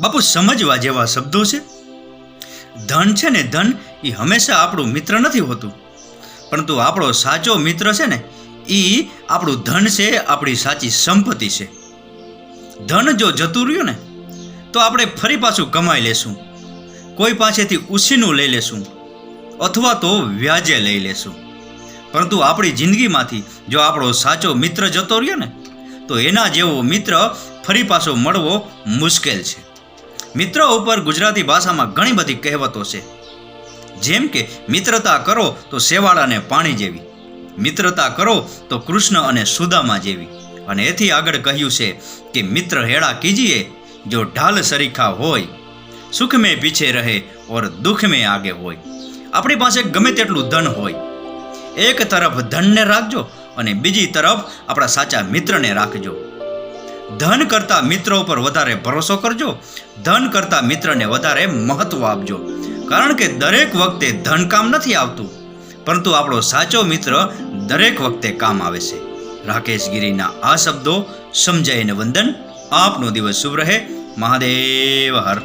બાપુ સમજવા જેવા શબ્દો છે. ધન છે ને, ધન એ હંમેશા આપણું મિત્ર નથી હોતું, પરંતુ આપણો સાચો મિત્ર છે ને એ આપણું ધન છે, આપણી સાચી સંપત્તિ છે. ધન જો જતું રહ્યું ને તો આપણે ફરી પાછું કમાઈ લેશું, કોઈ પાસેથી ઉછીનું લઈ લેશું અથવા તો વ્યાજે લઈ લેશું. પરંતુ આપણી જિંદગીમાંથી જો આપણો સાચો મિત્ર જતો રહ્યો ને તો એના જેવો મિત્ર ફરી પાછો મળવો મુશ્કેલ છે. મિત્રો ઉપર ગુજરાતી ભાષામાં ઘણી બધી કહેવતો છે, જેમ કે મિત્રતા કરો તો શેવાળ અને પાણી જેવી, મિત્રતા કરો તો કૃષ્ણ અને સુદામા જેવી. અને એથી આગળ કહ્યું છે કે મિત્ર હેડા કીજીએ જો ઢાલ સરીખા હોય, સુખ મેં પીછે રહે ઓર દુઃખ મેં આગે હોય. આપણી પાસે ગમે તેટલું ધન હોય, એક તરફ ધનને રાખજો અને બીજી તરફ આપણા સાચા મિત્રને રાખજો. ધન કરતાં મિત્રો ઉપર વધારે ભરોસો કરજો, ધન કરતાં મિત્રને વધારે મહત્વ આપજો. કારણ કે દરેક વખતે ધન કામ નથી આવતું, પરંતુ આપણો સાચો મિત્ર દરેક વખતે કામ આવે છે. રાકેશ ગીરીના આ શબ્દો સમજાઈને વંદન. આપનો દિવસ શુભ રહે. મહાદેવ હર.